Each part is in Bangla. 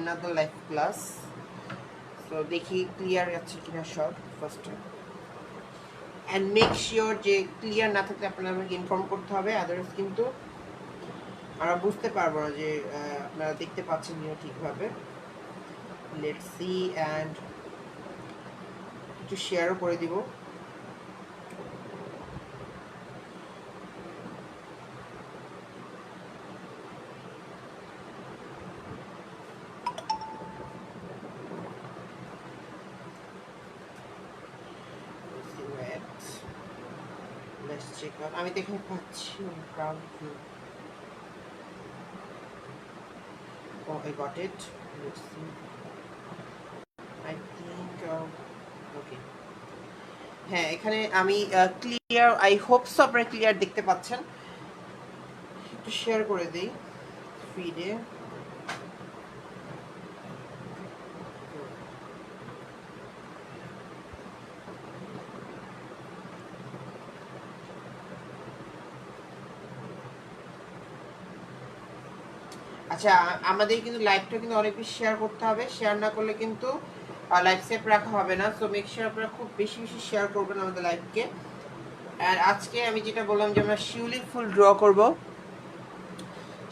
another live class. So দেখি ক্লিয়ার আছে কিনা সব ফার্স্টে, অ্যান্ড মেক শিওর যে ক্লিয়ার না থাকলে আপনারা আমাকে ইনফর্ম করতে হবে, আদারওয়াইজ কিন্তু আমরা বুঝতে পারবো না যে আপনারা দেখতে পাচ্ছেন কিনা ঠিকভাবে। লেটস সি, অ্যান্ড একটু শেয়ারও করে দিব। আমি তো এখানে পাচ্ছি ground view. Oh, I got it. Let's see. I think okay. হ্যাঁ, এখানে আমি ক্লিয়ার, আই হোপ সো আপনারা ক্লিয়ার দেখতে পাচ্ছেন। একটু শেয়ার করে দেই ফিডে। আচ্ছা, আমাদের কিন্তু লাইভটা কিন্তু অনেক বেশি শেয়ার করতে হবে, শেয়ার না করলে কিন্তু লাইভ সেভ রাখা হবে না। সো মেক শিওর আপনারা খুব বেশি বেশি শেয়ার করবেন আমাদের লাইভকে। আর আজকে আমি যেটা বললাম যে আমরা শিউলি ফুল ড্র করব।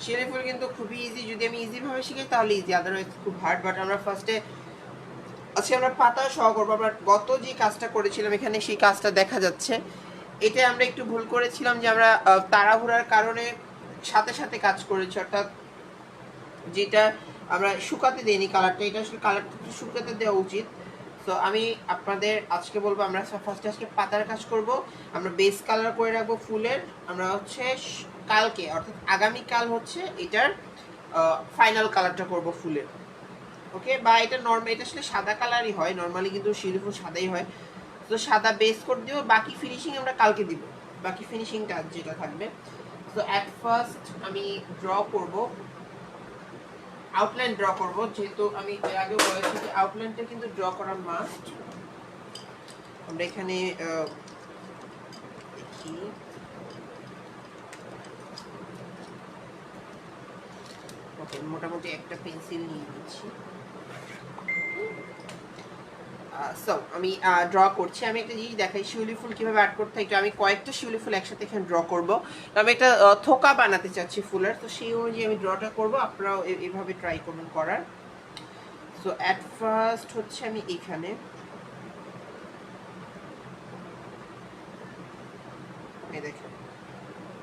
শিউলি ফুল কিন্তু খুবই ইজি, যদি আমি ইজিভাবে শিখি তাহলে ইজি, আদারওয়াইজ খুব হার্ড। বাট আমরা ফার্স্টে আজকে আমরা পাতা সহ করবো। আমরা গত যে কাজটা করেছিলাম এখানে সেই কাজটা দেখা যাচ্ছে। এটা আমরা একটু ভুল করেছিলাম যে আমরা তাড়াহুড়ার কারণে সাথে সাথে কাজ করেছি, অর্থাৎ যেটা আমরা শুকাতে দেইনি কালারটা, এটা আসলে কালারটা একটু শুকাতে দেওয়া উচিত। তো আমি আপনাদের আজকে বলবো আমরা ফার্স্টে আজকে পাতার কাজ করব। আমরা বেস কালার করে রাখবো ফুলের। আমরা হচ্ছে কালকে অর্থাৎ আগামীকাল হচ্ছে এটার ফাইনাল কালারটা করব ফুলের। ওকে, বা এটা নর্মাল, এটা আসলে সাদা কালারই হয় নর্মালি, কিন্তু শিউলি ফুল সাদাই হয়। তো সাদা বেস করে দিব, বাকি ফিনিশিং আমরা কালকে দিব, বাকি ফিনিশিংটা যেটা থাকবে। তো অ্যাট ফার্স্ট আমি ড্র করব, আউটলাইন ড্র করব, যেহেতু আমি এর আগেও বলেছি যে আউটলাইনটা কিন্তু ড্র করা মাস্ট। আমরা এখানে দেখি, ওকে, মোটামুটি একটা পেন্সিল নিয়ে নিচ্ছি। সো আমি ড্র করছি। আমি একটা জিনিস দেখাই শিউলি ফুল কীভাবে আর্ট করতে হয়। একটু আমি কয়েকটা শিউলি ফুল একসাথে এখানে ড্র করবো। আমি একটা থোকা বানাতে চাচ্ছি ফুলের, তো সেই অনুযায়ী আমি ড্রটা করবো। আপনারাও এভাবে ট্রাই করবেন করার। সো অ্যাট ফার্স্ট হচ্ছে আমি এখানে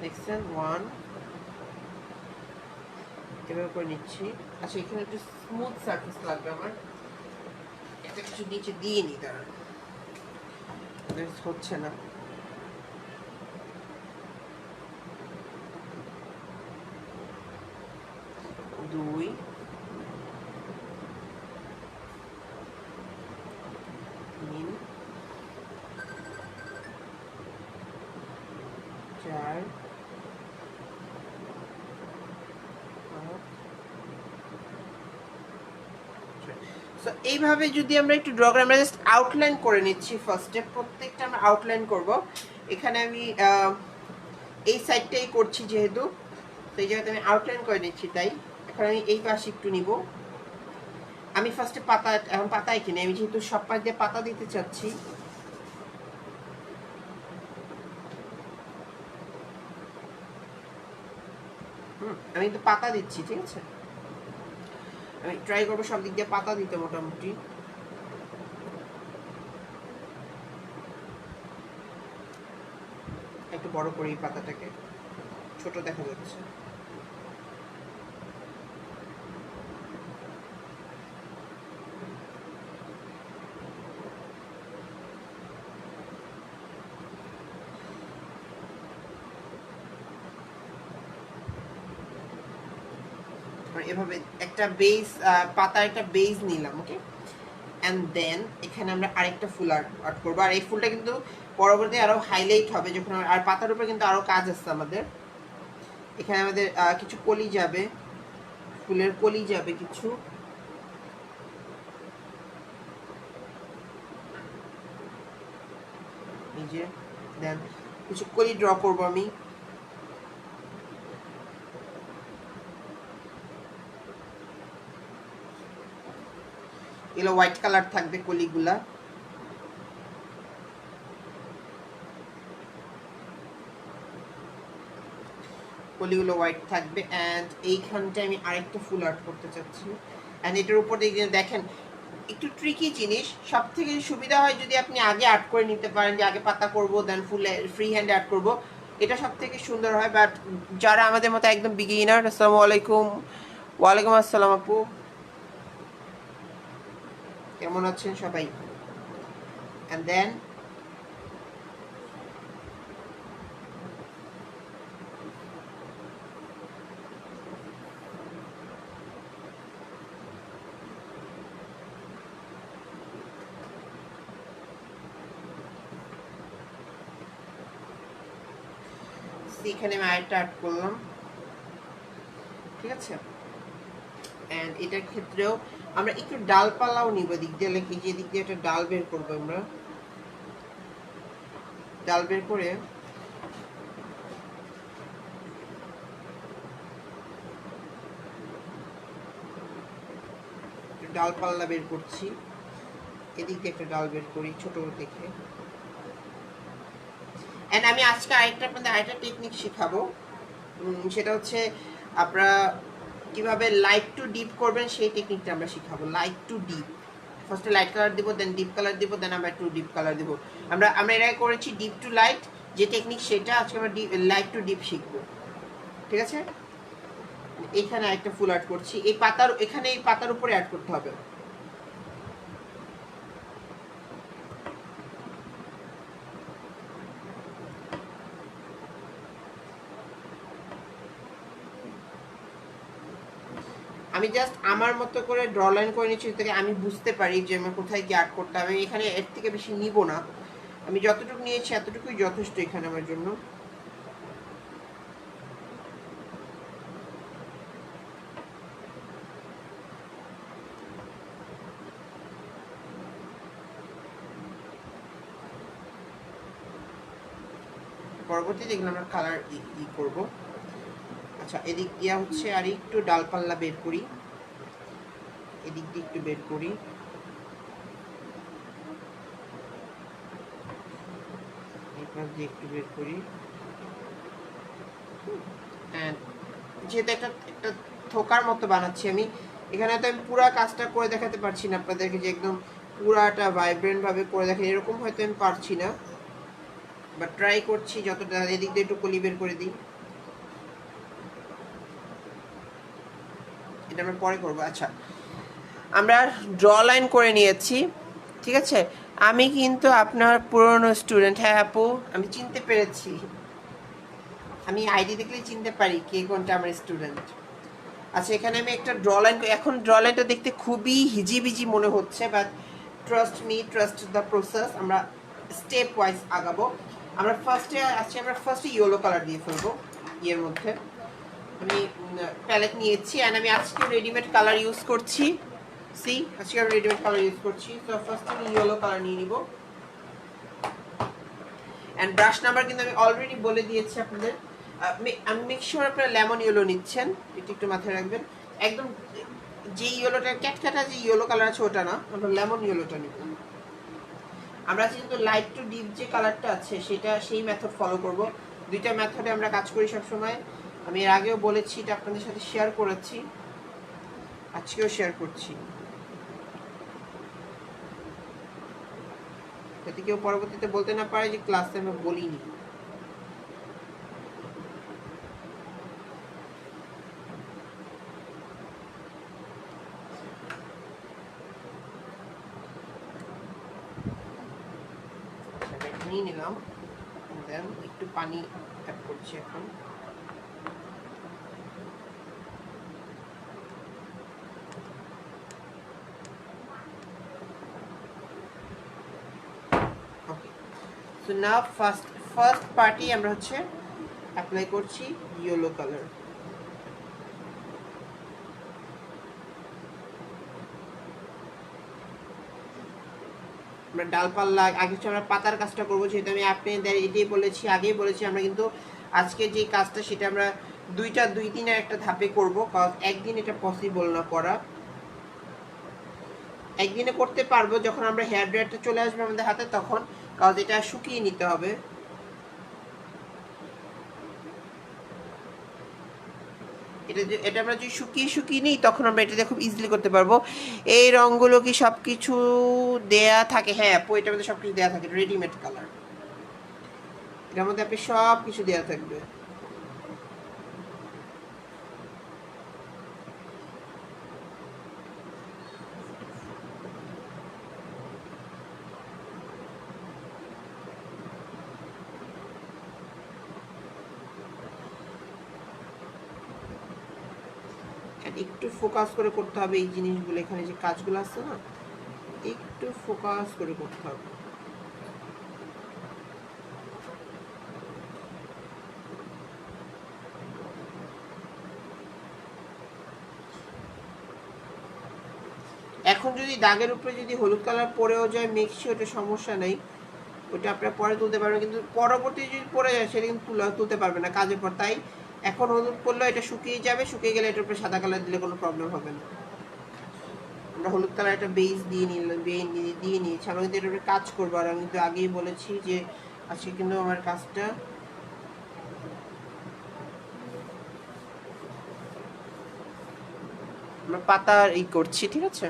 দেখছেন ওয়ান এভাবে করে নিচ্ছি। আচ্ছা, এখানে একটু স্মুথ সারফেস লাগবে আমার, একটা কিছু নিচে দিয়ে নি, তারা হচ্ছে না। দুই, তিন, চার, এইভাবে যদি আমরা একটু ড্র করি, আমরা জাস্ট আউটলাইন করে নিচ্ছি ফার্স্টে। প্রত্যেকটা আমরা আউটলাইন করব। এখানে আমি এই সাইডটাই করছি যেহেতু, তো এই জায়গাতে আমি আউটলাইন করে নিচ্ছি। তাই এখন আমি এই পাশে একটু নিব। আমি ফার্স্টে পাতা, এখন পাতায় কিনে আমি যেহেতু সব পাশ দিয়ে পাতা দিতে চাচ্ছি, আমি তো পাতা দিচ্ছি, ঠিক আছে। আমি ট্রাই করবো সব দিক দিয়ে পাতা দিতে, মোটামুটি। একটু বড় করি পাতাটাকে, ছোট দেখা যাচ্ছে। এভাবে একটা বেস, পাতা একটা বেস নিলাম। ওকে, অ্যান্ড দেন এখানে আমরা আরেকটা ফুল আর্ট করবো। আর এই ফুলটা কিন্তু পরবর্তী আরো হাইলাইট হবে যখন, আর পাতার উপরে কিন্তু আরো কাজ আছে আমাদের। এখানে আমাদের কিছু কলি যাবে, ফুলের কলি যাবে কিছু। এই যে দেন কিছু কলি ড্র করবো আমি। এগুলো হোয়াইট কালার থাকবে কলিগুলা। কলিগুলো হোয়াইট থাকবে। অ্যান্ড এইখানটায় আমি আরেকটা ফুল আর্ট করতে চাচ্ছি। অ্যান্ড এটার উপর দিয়ে দেখেন একটু ট্রিকি জিনিস, সব থেকে সুবিধা হয় যদি আপনি আগে আর্ট করে নিতে পারেন, যে আগে পাতা করবো দেন ফুলে ফ্রি হ্যান্ড আর্ট করবো, এটা সব থেকে সুন্দর হয়। বাট যারা আমাদের মতো একদম বিগিনার, আসসালামু আলাইকুম। ওয়ালাইকুম আসসালাম আপু, কেমন আছেন সবাই? অ্যান্ড দেন এখানে আমি আরেকটা আর্ট করলাম, ঠিক আছে। অ্যান্ড এটার ক্ষেত্রেও আমরা একটু ডালপালাও নিব, দিক দিয়ে এই যে দিক দিয়ে একটা ডাল বের করবো আমরা। ডাল বের করে ডালপাল্লা বের করছি, এদিক দিয়ে একটা ডাল বের করি ছোট দেখে। অ্যান্ড আমি আজকে আপনাদের আরেকটা টেকনিক শেখাবো, সেটা হচ্ছে আপনারা কিভাবে লাইট টু ডিপ করবেন, সেই টেকনিকটা আমরা শিখাবো। লাইট টু ডিপ, ফার্স্টে লাইট কালার দিব, দেন ডিপ কালার দিব, দেন আমরা টু ডিপ কালার দিব। আমরা এর আগে করেছি ডিপ টু লাইট, যে টেকনিক সেটা আজকে আমরা লাইট টু ডিপ শিখবো, ঠিক আছে। এখানে একটা ফুল আর্ট করছি, এই পাতার এখানে এই পাতার উপরে অ্যাড করতে হবে। আমি জাস্ট আমার মতো করে ড্র লাইন করে নিচ্ছি, থেকে আমি বুঝতে পারি যে আমার কোথায় কি আর্ট করতে হবে। এখানে এর থেকে বেশি নিব না, আমি যতটুকু নিয়েছি এতটুকুই যথেষ্ট এখানে আমার জন্য। পরবর্তীতে এগুলো আমরা কালার করবো। আচ্ছা, এদিক দিয়ে হচ্ছে আর একটু ডালপাল্লা বের করি, এদিক দিয়ে একটু বের করি, একটু বের করি। যেহেতু একটা থোকার মতো বানাচ্ছি আমি, এখানে তো আমি পুরা কাজটা করে দেখাতে পারছি না আপনাদেরকে, যে একদম পুরাটা ভাইব্রেন্ট ভাবে করে দেখেন, এরকম হয়তো আমি পারছি না, বাট ট্রাই করছি যতটা। এদিক দিয়ে একটু কলি বের করে দিই, এটা আমরা পরে করবো। আচ্ছা, আমরা ড্র লাইন করে নিয়েছি, ঠিক আছে। আমি কিন্তু আপনার পুরনো স্টুডেন্ট। হ্যাঁ আপু, আমি চিনতে পেরেছি, আমি আইডি দেখলেই চিনতে পারি কে কোনটা আমার স্টুডেন্ট। আচ্ছা, এখানে আমি একটা ড্র লাইন, এখন ড্র লাইনটা দেখতে খুবই হিজিবিজি মনে হচ্ছে, but trust me, trust the process. আমরা স্টেপ ওয়াইজ আগাবো। আমরা ফার্স্টে ইয়েলো কালার দিয়ে ফেলবো। ইয়ের মধ্যে আমি প্যালেট নিয়েছি, অ্যান্ড আমি আজকে রেডিমেড কালার ইউজ করছি। আজকে আমি রেডিমেড কালার ইউজ করছি। তো ফার্স্ট আমি ইয়েলো কালার নিয়ে নিব। অ্যান্ড ব্রাশ নাম্বার কিন্তু আমি অলরেডি বলে দিয়েছি আপনাদের। আমি মেক শিওর আপনারা লেমন ইয়েলো নিচ্ছেন, এটা একটু মাথায় রাখবেন। একদম যে ইয়েলোটা ক্যাটকাটা যে ইয়েলো কালার আছে ওটা না, আমরা লেমন ইয়েলোটা নিব। আমরা কিন্তু লাইট টু ডিপ যে কালারটা আছে সেটা সেই মেথড ফলো করব। দুইটা মেথডে আমরা কাজ করি সবসময়। আমি এর আগেও বলেছি, এটা আপনাদের সাথে শেয়ার করেছি, আজকেও শেয়ার করছি, যাতে কেউ পরবর্তীতে বলতে না পারে যে ক্লাসে আমি বলিনি। নিয়ে নিলাম, দেন একটু পানি অ্যাড করছি এখন। ওকে, সো নাও ফার্স্ট পার্টি আমরা হচ্ছে অ্যাপ্লাই করছি ইয়েলো কালার। আমরা ডালপাল্লা আগে হচ্ছে আমরা পাতার কাজটা করবো, যেহেতু আমি আপনাদের এটাই বলেছি, আগেই বলেছি, আমরা কিন্তু আজকে যে কাজটা সেটা আমরা দুই দিনের একটা ধাপে করবো, কারণ একদিন এটা পসিবল না করা। একদিনে করতে পারবো যখন আমরা হেয়ার ড্রায়ারটা চলে আসবে আমাদের হাতে তখন, কারণ এটা শুকিয়ে নিতে হবে। এটা আমরা যদি শুকিয়ে নিই তখন আমরা এটা দিয়ে খুব ইজিলি করতে পারবো। এই রঙগুলো কি সব কিছু দেয়া থাকে? হ্যাঁ আপু, এটার মধ্যে সব কিছু দেওয়া থাকে, রেডিমেড কালার, এটার মধ্যে আপনি সব কিছু দেওয়া থাকবে। একটু ফোকাস করে করতে হবে এই জিনিসগুলো, এখানে যে কাজগুলো আছে না, একটু ফোকাস করে করতে হবে। এখন যদি দাগের উপরে যদি হলুদ কালার পরেও যায় মিক্সি, ওটা সমস্যা নেই, ওটা আপনারা পরে তুলতে পারবেন, কিন্তু পরবর্তী যদি পরে যায় সেটা কিন্তু তুলতে পারবে না কাজের পর। তাই এখন হলুদ পরলেও এটা শুকিয়ে যাবে, শুকিয়ে গেলে এটার উপরে সাদা কালার দিলে কোনো প্রবলেম হবে না। আমরা হলুদ কালার একটা বেস দিয়ে নিয়েছি, আমরা কিন্তু এটার উপরে কাজ করবো। আর আমি কিন্তু আগেই বলেছি যে আজকে কিন্তু আমার কাজটা আমরা পাতা করছি, ঠিক আছে?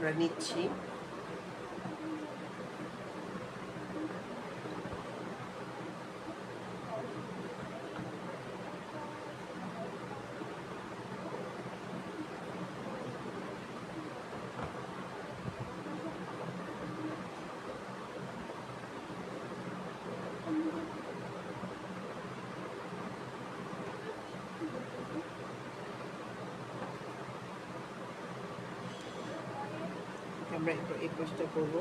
আমরা নিচ্ছি। আমরা এই পাশটা করবো।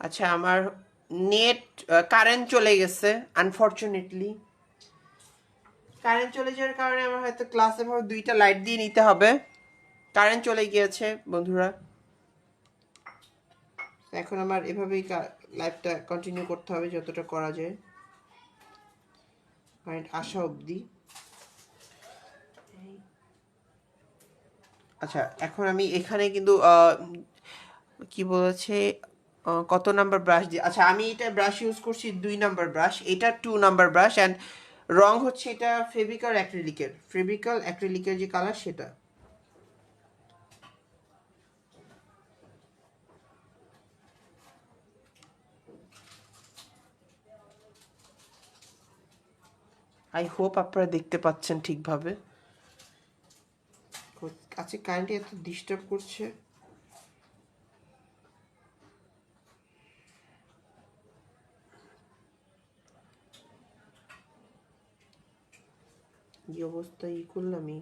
আচ্ছা, আমার নেট কারেন্ট চলে গেছে আনফরচুনেটলি। কারেন্ট চলে যাওয়ার কারণে আমার হয়তো ক্লাসে ভাবে দুইটা লাইট দিয়ে নিতে হবে। কারেন্ট চলে গিয়েছে বন্ধুরা, এখন আমার এভাবেই লাইভটা কন্টিনিউ করতে হবে যতটা করা যায়, কারেন্ট আসা অবধি। আচ্ছা, এখন আমি এখানে কিন্তু কি বলেছে, কত নাম্বার ব্রাশ দিয়ে, আচ্ছা আমি এটা ব্রাশ ইউজ করছি 2 নাম্বার ব্রাশ, এটা 2 নাম্বার ব্রাশ, অ্যান্ড রং হচ্ছে এটা ফেভিকল অ্যাক্রিলিকের যে কালার সেটা। আই হোপ আপনারা দেখতে পাচ্ছেন ঠিকভাবে। আচ্ছা, কারেন্ট এত ডিস্টার্ব করছে। এই অবস্থায় করলামই,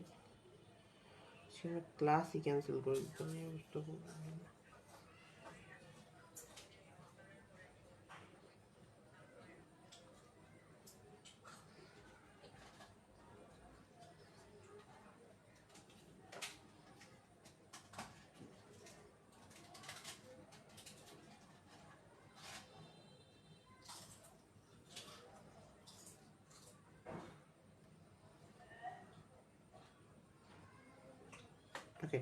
ক্লাসই ক্যান্সেল করে দিতাম এই অবস্থা। ওকে,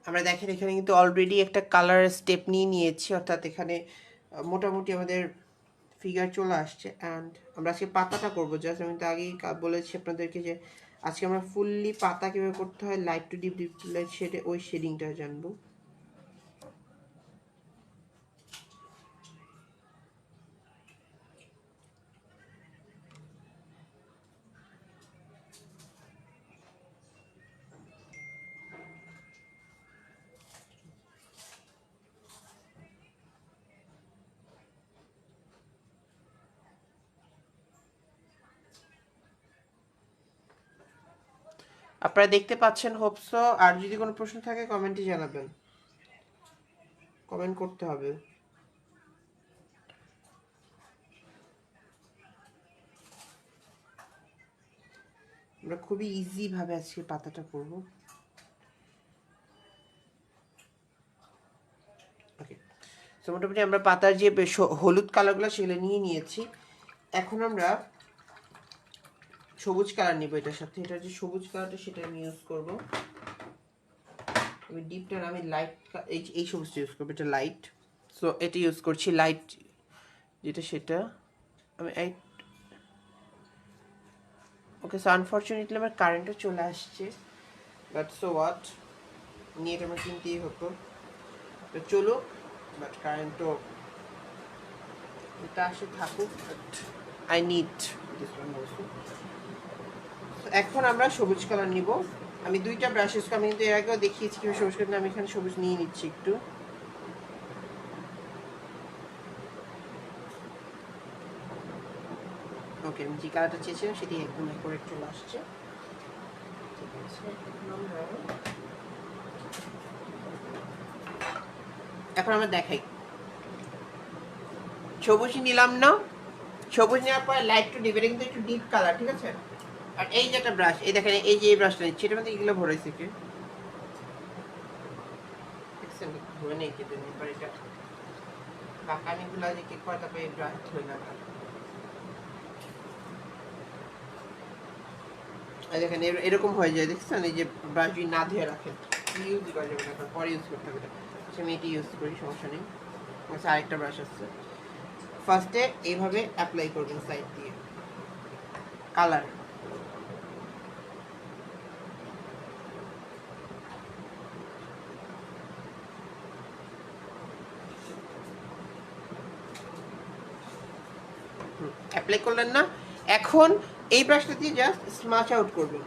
আমরা দেখেন এখানে কিন্তু অলরেডি একটা কালার স্টেপ নিয়ে নিয়েছি, অর্থাৎ এখানে মোটামুটি আমাদের ফিগার চলে আসছে। অ্যান্ড আমরা আজকে পাতাটা করবো। জাস্ট আমি তো আগেই বলেছি আপনাদেরকে যে আজকে আমরা ফুললি পাতা কীভাবে করতে হয়, light to deep, deep to light শেডে, ওই শেডিংটা জানবো। আপনারা দেখতে পাচ্ছেন হোপসো। আর যদি কোনো প্রশ্ন থাকে কমেন্টে জানাবেন, কমেন্ট করতে হবে। আমরা খুবই ইজি ভাবে আজকে পাতাটা করব। ওকে, তো মোটামুটি আমরা পাতার যে হলুদ কালারগুলো সেগুলো নিয়ে নিয়েছি। এখন আমরা সবুজ কালার নিব এটার সাথে। এটা যে সবুজ কালারটা সেটা আমি ইউজ করব। আমি ডিপটা আমি লাইট, এই সবুজটা ইউজ করবো, এটা লাইট। সো এটা ইউজ করছি লাইট যেটা, সেটা আমি এই। ওকে, সো আনফর্চুনেটলি আমার কারেন্টও চলে আসছে, বাট সো হোয়াট, নিয়ে এটা আমার কিনতেই হতো। তো চলো, বাট কারেন্টও এটা আসে থাকুক, but I need this one also. এখন আমরা সবুজ কালার নিব। আমি দুইটা ব্রাশ ইউজ করি, আমি কিন্তু এর আগেও দেখিয়েছি কিভাবে সবুজ কালার। আমি এখানে সবুজ নিয়ে নিচ্ছি একটু। ওকে, আমি যে কালারটা চেয়েছিলাম সেটি একদম অ্যাকুরেট চলে আসছে। ঠিক আছে, এখন আমরা দেখাই। সবুজ নিলাম না, সবুজ নেওয়ার পরে লাইট টু ডিপ, এটা কিন্তু একটু ডিপ কালার, ঠিক আছে। আর এই যে একটা ব্রাশ, এই দেখেন, এই যে এই ব্রাশটা নিচ্ছি, এটার মধ্যে এগুলো ভরেছে কি দেখছেন, ধরে নেই কিন্তু এবার এটা বাঁকানিগুলো যে কি করে, তারপরে এই ব্রাশ ধরে না। আর দেখেন এরকম হয়ে যায়, দেখছেন, এই যে ব্রাশ যদি না ধুয়ে রাখেন ইউজ করা যাবে না, পরে ইউজ করতে হবে। আমি এটি ইউজ করি, সমস্যা নেই। আরেকটা ব্রাশ আছে, ফার্স্টে এইভাবে অ্যাপ্লাই করবেন সাইড দিয়ে কালার। অ্যাপ্লাই করলেন না, এখন এই ব্রাশটা দিয়ে জাস্ট স্মাচ আউট করবেন।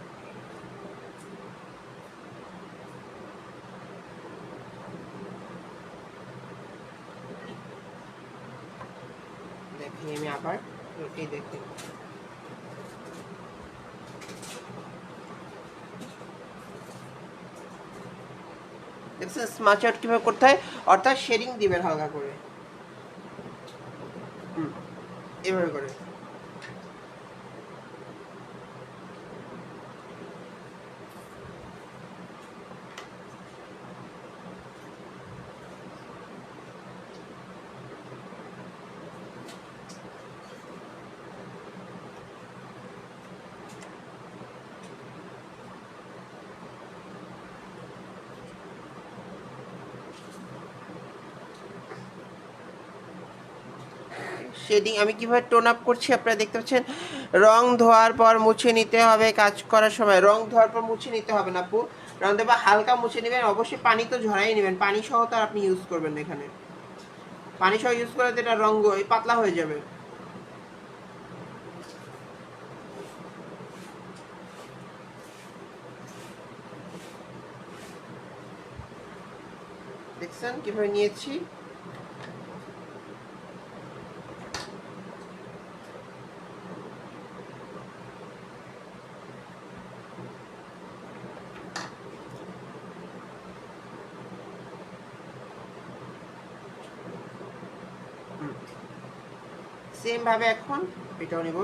দেখেন আমি আবার এই দেখেন, দেখছেন স্মাচ আউট কিভাবে করতে হয়, অর্থাৎ শেডিং দিবেন হালকা করে, এভাবে করে। শেডিং আমি কিভাবে টোন আপ করছি আপনারা দেখতে পাচ্ছেন। রং ধোয়ার পর মুছে নিতে হবে, কাজ করার সময় রং ধোয়ার পর মুছে নিতে হবে না আপু, রং দেবা হালকা মুছে নেবেন। অবশ্যই পানি তো ঝরাই নেবেন, পানি সহ তো আর আপনি ইউজ করবেন না। এখানে পানি সহ ইউজ করলে তো এটা রং পাতলা হয়ে যাবে। দেখছেন কিভাবে নিয়েছি। সেম ভাবে এখন এটাও নিব।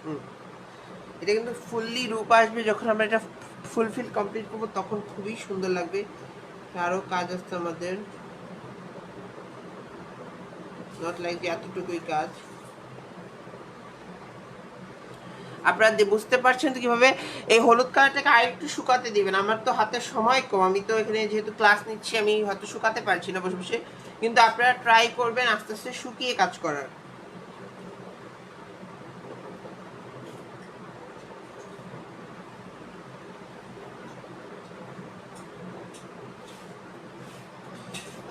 হুম, এটা কিন্তু ফুললি রূপ আসবে যখন আমরা এটা ফুলফিল কমপ্লিট করবো, তখন খুবই সুন্দর লাগবে। আরও কাজ আসছে আমাদের, নট লাইক যে এতটুকুই কাজ। আপনারা বুঝতে পারছেন তো কিভাবে এই হলুদ কালারটাকে আরেকটু শুকাতে দিবেন। আমার তো হাতে সময় কম, আমি তো এখানে যেহেতু ক্লাস নিচ্ছি আমি হয়তো শুকাতে পারছি না বসে বসে, কিন্তু আপনারা ট্রাই করবেন আস্তে আস্তে শুকিয়ে কাজ করার।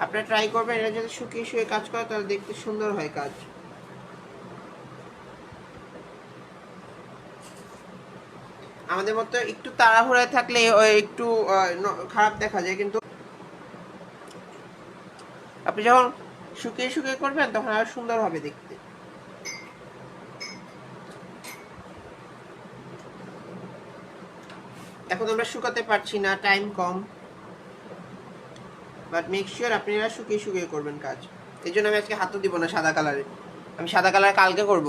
আপনারা ট্রাই করবেন এটা যদি শুকিয়ে শুকিয়ে কাজ করে তাহলে দেখতে সুন্দর হয় কাজ। আমাদের মতো একটু তাড়াহুড়ায় থাকলে একটু খারাপ দেখা যায়, কিন্তু আপনি যখন শুকিয়ে শুকিয়ে করবেন তখন আরো সুন্দর হবে দেখতে। এখন আমরা শুকাতে পারছি না, time com, but make sure আপনারা শুকিয়ে শুকিয়ে করবেন কাজ। এই জন্য আমি আজকে হাতও দিব না সাদা কালারে, আমি সাদা কালার কালকে করব।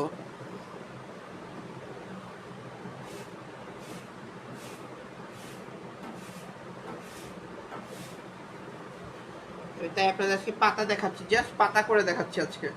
তাই আপনাদের আজকে পাতা দেখাচ্ছি, জাস্ট পাতা করে দেখাচ্ছি আজকে।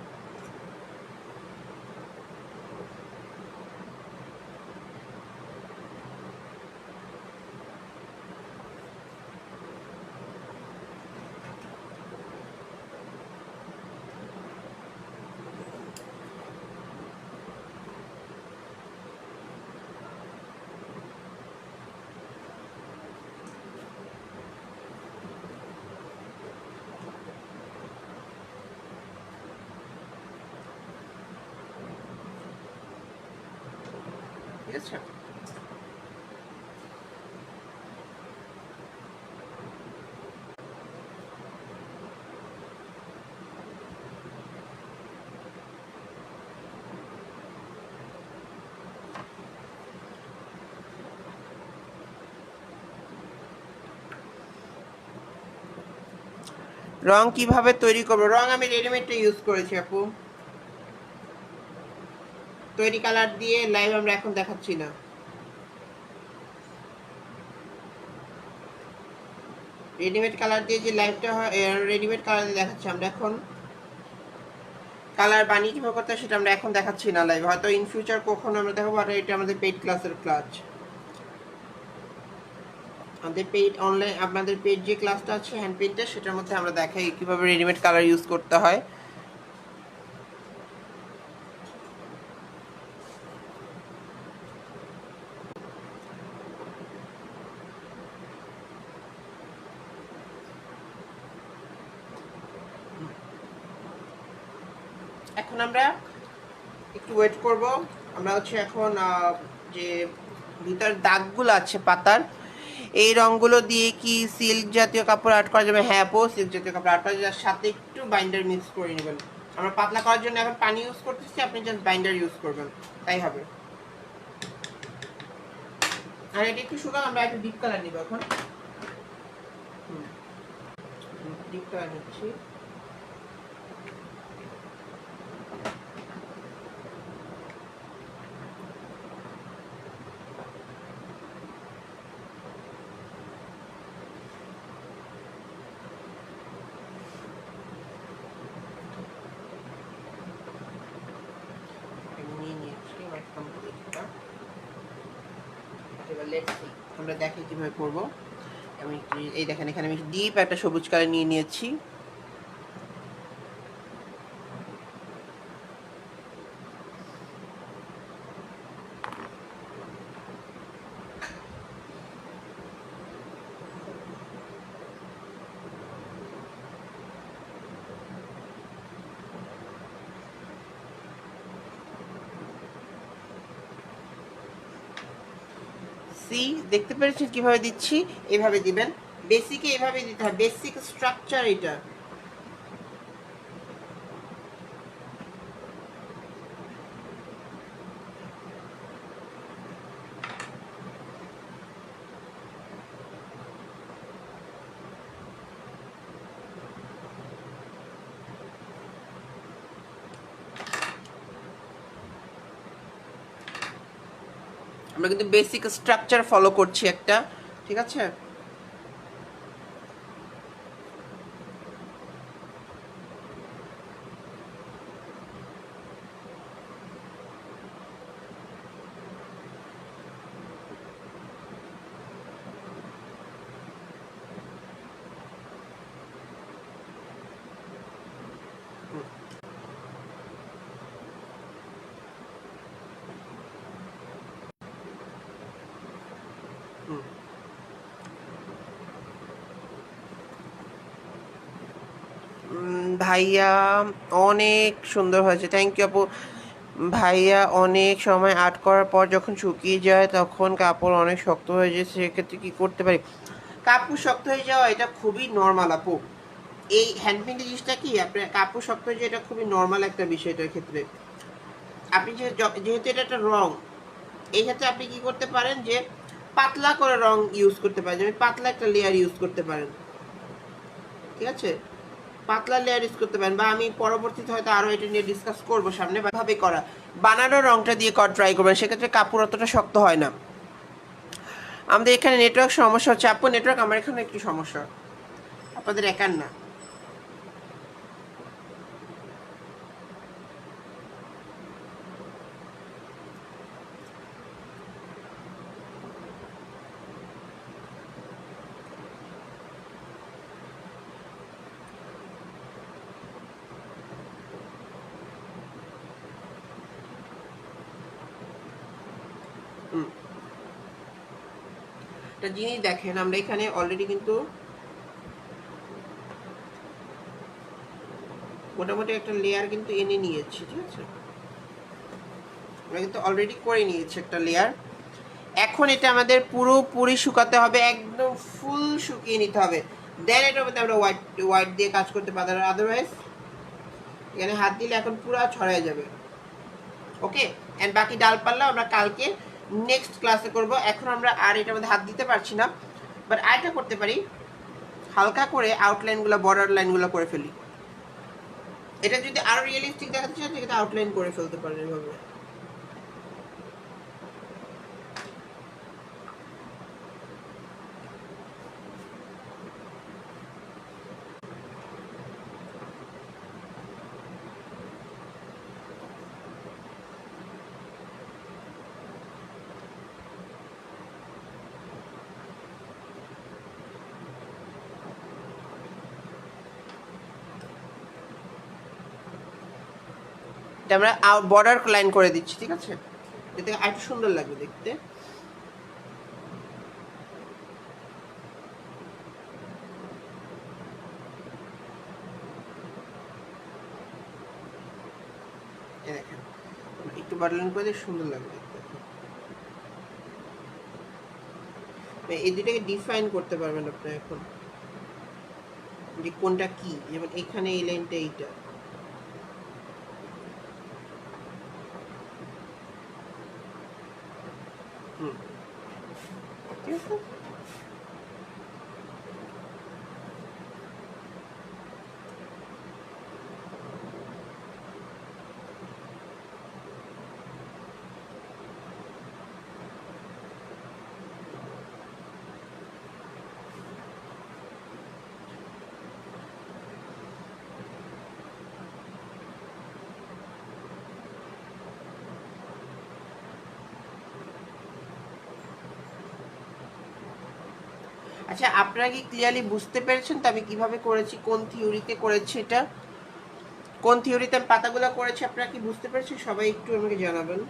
ঠিক আছে, রং কিভাবে তৈরি করবো? রং আমি রেডিমেডটা ইউজ করেছি আপু, তৈরি কালার দিয়ে লাইভ আমরা এখন দেখাচ্ছি না। রেডিমেড কালার দিয়ে যে লাইভটা হয়, রেডিমেড কালার দিয়ে দেখাচ্ছি আমরা এখন। কালার বানিয়ে কীভাবে করতে হয় সেটা আমরা এখন দেখাচ্ছি না লাইভ, হয়তো ইন ফিউচার কখনো আমরা দেখাবো। আর এটা আমাদের পেইড ক্লাসের ক্লাস, আমাদের পেইড অনলাইন আপনাদের পেইড যে ক্লাসটা আছে হ্যান্ড পেইন্টের, সেটার মধ্যে আমরা দেখাই কীভাবে রেডিমেড কালার ইউজ করতে হয়। এখন আমরা একটু ওয়েট করব। আমরা হচ্ছে এখন যে ভিতর দাগগুলো আছে পাতার, এই রঙগুলো দিয়ে কি সিল্ক জাতীয় কাপড় আর্ট করা যাবে? হ্যাঁ আপু, সিল্ক জাতীয় কাপড় আর্ট করা যাবে, সাথে একটু বাইন্ডার মিক্স করে নেবেন। আমরা পাতলা করার জন্য এখন পানি ইউজ করতেছি, আপনি জাস্ট বাইন্ডার ইউজ করবেন, তাই হবে। আর এটা একটু শুকান, আমরা একটু ডিপ কালার নিব এখন। ডিপ কালার নিচ্ছি। আমরা দেখি কিভাবে করবো। আমি এই দেখেন এখানে আমি ডিপ একটা সবুজ কালার নিয়ে নিয়েছি। সি দেখতে পেরেছেন কিভাবে দিচ্ছি? এভাবে দিবেন, বেসিকে এভাবে দিতে হয়, বেসিক স্ট্রাকচার এটা। আমরা কিন্তু বেসিক স্ট্রাকচার ফলো করছি একটা, ঠিক আছে? ভাইয়া অনেক সুন্দর হয়েছে, থ্যাংক ইউ আপু। ভাইয়া অনেক সময় আর্ট করার পর যখন শুকিয়ে যায় তখন কাপড় অনেক শক্ত হয়ে যায়, সেক্ষেত্রে কি করতে পারি? কাপড় শক্ত হয়ে যাওয়া এটা খুবই নর্মাল আপু। এই হ্যান্ডমেড জিনিসটা কি, আপনার কাপড় শক্ত হয়ে যায় এটা খুবই নর্মাল একটা বিষয় এটার ক্ষেত্রে। আপনি যেহেতু এটা একটা রং, এই ক্ষেত্রে আপনি কি করতে পারেন যে পাতলা করে রং ইউজ করতে পারেন, যেমন পাতলা একটা লেয়ার ইউজ করতে পারেন, ঠিক আছে? পাতলা লেয়ার ইউজ করতে পারেন, বা আমি পরবর্তীতে হয়তো আরও এটা নিয়ে ডিসকাস করবো সামনে, ভাবে করা বানানো রংটা দিয়ে করা ট্রাই করবেন, সেক্ষেত্রে কাপড় অতটা শক্ত হয় না। আমাদের এখানে নেটওয়ার্ক সমস্যা হচ্ছে আপু, নেটওয়ার্ক আমার এখানে একটু সমস্যা, আপনাদের একার না। একটা জিনিস দেখেন, আমরা এখানে অলরেডি কিন্তু মোটামুটি একটা লেয়ার কিন্তু এনে নিয়েছি, ঠিক আছে? আমরা কিন্তু অলরেডি করে নিয়েছি একটা লেয়ার। এখন এটা আমাদের পুরোপুরি শুকাতে হবে, একদম ফুল শুকিয়ে নিতে হবে, দেন এটার মধ্যে আমরা হোয়াইট হোয়াইট দিয়ে কাজ করতে পারি, আদারওয়াইজ এখানে হাত দিলে এখন পুরো ছড়ায় যাবে। ওকে, এন্ড বাকি ডালপাল্লা আমরা কালকে নেক্সট ক্লাসে করব। এখন আমরা আর এটার মধ্যে হাত দিতে পারছি না, বাট আরেকটা করতে পারি, হালকা করে আউটলাইনগুলো, বর্ডার লাইনগুলো করে ফেলি। এটা যদি আরো রিয়েলিস্টিক দেখাতে চান সেটা আউটলাইন করে ফেলতে পারেন এভাবে। এটা আমরা বর্ডার লাইন করে দিচ্ছি, ঠিক আছে? এতে আরেকটু সুন্দর লাগবে দেখতে। দেখেন একটু বর্ডার লাইন করে দিলে সুন্দর লাগবে দেখতে। এই দুটাকে ডিফাইন করতে পারবেন আপনি এখন, যে কোনটা কি, যেমন এখানে এই লাইনটা এইটা। ঠিক আছে, আচ্ছা আপনারা কি ক্লিয়ারলি বুঝতে পেরেছেন তো আমি কিভাবে করেছি, কোন থিওরিতে করেছি, এটা কোন থিওরিতে আমি পাতাগুলো করেছি, আপনারা কি বুঝতে পেরেছেন? সবাই একটু আমাকে জানাবেন।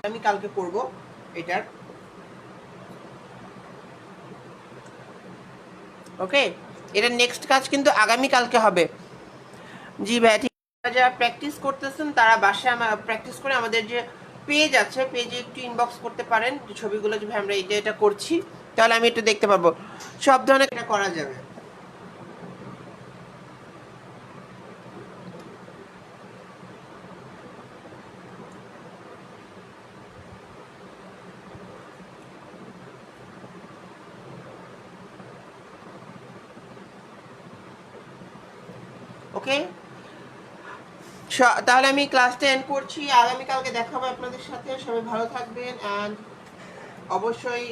আমি কালকে করব এটার, ওকে? এটা নেক্সট কাজ কিন্তু আগামী কালকে হবে। জি ভাই ঠিক আছে। যারা প্র্যাকটিস করতেছেন তারা বাসায় প্র্যাকটিস করে আমাদের যে পেজ আছে পেজে একটু ইনবক্স করতে পারেন যে ছবিগুলো যে ভাই আমরা এটা এটা করছি, তাহলে আমি একটু দেখতে পারবো। সব ধরনের এটা করা যাবে। ওকে, তাহলে আমি ক্লাসটা এন্ড করছি। আগামীকালকে দেখা হবে আপনাদের সাথে। সবাই ভালো থাকবেন অ্যান্ড অবশ্যই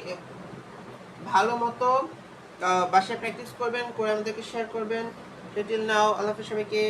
ভালো মতো বাসায় প্র্যাকটিস করবেন, করে আমাদেরকে শেয়ার করবেন। টিল নাও, আল্লাহ হাফেজ সবাইকে।